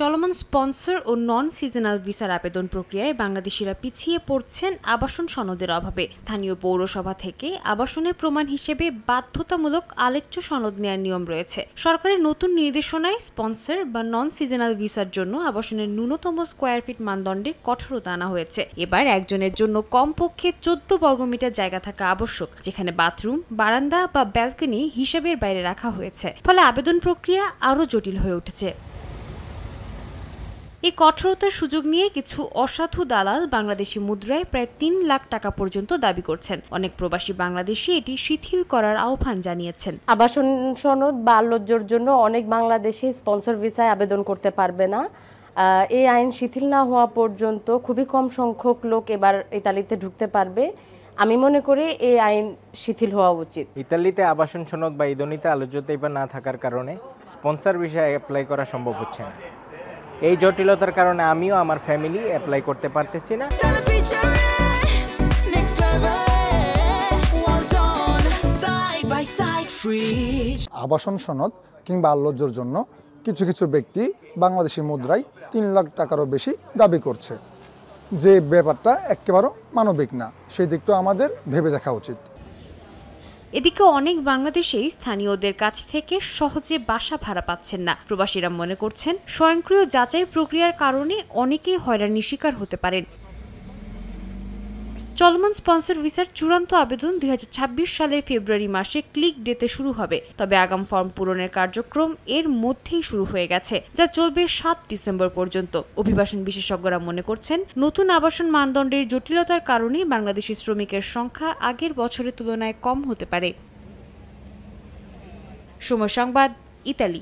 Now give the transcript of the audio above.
চলমান স্পন্সর ও non seasonal ভিসার আবেদন প্রক্রিয়ায় বাংলাদেশিরা পিছিয়ে পড়ছেন আবাসন সনদের অভাবে। স্থানীয় পৌরসভা থেকে আবাসনের প্রমাণ হিসেবে বাধ্যতামূলক আলেচ্য সনদ নেওয়ার নিয়ম রয়েছে। সরকারের নতুন নির্দেশনায় স্পন্সর বা নন সিজনাল ভিসার জন্য আবাসনের ন্যূনতম স্কয়ার ফিট মানদণ্ডে কঠোরতা আনা হয়েছে। এবার একজনের জন্য কমপক্ষে 14 বর্গমিটার জায়গা থাকা আবশ্যক, যেখানে বাথরুম, বারান্দা বা ব্যালকনি হিসাবের বাইরে রাখা হয়েছে। ফলে আবেদন প্রক্রিয়া আরও জটিল হয়ে উঠেছে। এই কঠোরতার সুযোগ নিয়ে কিছু অসাধু দালাল বাংলাদেশি মুদ্রায় প্রায় 3 লাখ টাকা পর্যন্ত দাবি করছেন। অনেক প্রবাসী বাংলাদেশি এটি শিথিল করার আহ্বান জানিয়েছেন। আবাসন সনদ বা আলোচ্যর জন্য অনেক বাংলাদেশি স্পন্সর ভিসায় আবেদন করতে পারবে না। এই আইন শিথিল না হওয়া পর্যন্ত খুবই কম সংখ্যক লোক এবার ইতালিতে ঢুকতে পারবে। আমি মনে করি এই আইন শিথিল হওয়া উচিত। ইতালিতে আবাসন সনদ বা ইদনিতে আলোচ্যতা এবার না থাকার কারণে স্পন্সর ভিসায় অ্যাপ্লাই করা সম্ভব হচ্ছে না। এই জটিলতার কারণে আমিও আমার ফ্যামিলি অ্যাপ্লাই করতে পারতেছি না। আবাসন সনদ কিংবা আলোচ্যর জন্য কিছু কিছু ব্যক্তি বাংলাদেশি মুদ্রায় 3 লাখ টাকারও বেশি দাবি করছে, যে ব্যাপারটা একেবারে মানবিক না। সেই দিকটা আমাদের ভেবে দেখা উচিত। এদিকে অনেক বাংলাদেশেই স্থানীয়দের কাছ থেকে সহজে বাসা ভাড়া পাচ্ছেন না। প্রবাসীরা মনে করছেন স্বয়ংক্রিয় যাচাই প্রক্রিয়ার কারণে অনেকেই হয়রানির শিকার হতে পারেন। চলমান স্পন্সর ভিসার চূড়ান্ত আবেদন 2026 সালের ফেব্রুয়ারি মাসে ক্লিক ডেতে শুরু হবে। তবে আগাম ফর্ম পূরণের কার্যক্রম এর মধ্যেই শুরু হয়ে গেছে, যা চলবে 7 ডিসেম্বর পর্যন্ত। অভিবাসন বিশেষজ্ঞরা মনে করছেন নতুন আবাসন মানদণ্ডের জটিলতার কারণে বাংলাদেশি শ্রমিকের সংখ্যা আগের বছরের তুলনায় কম হতে পারে। সময় সংবাদ, ইতালি।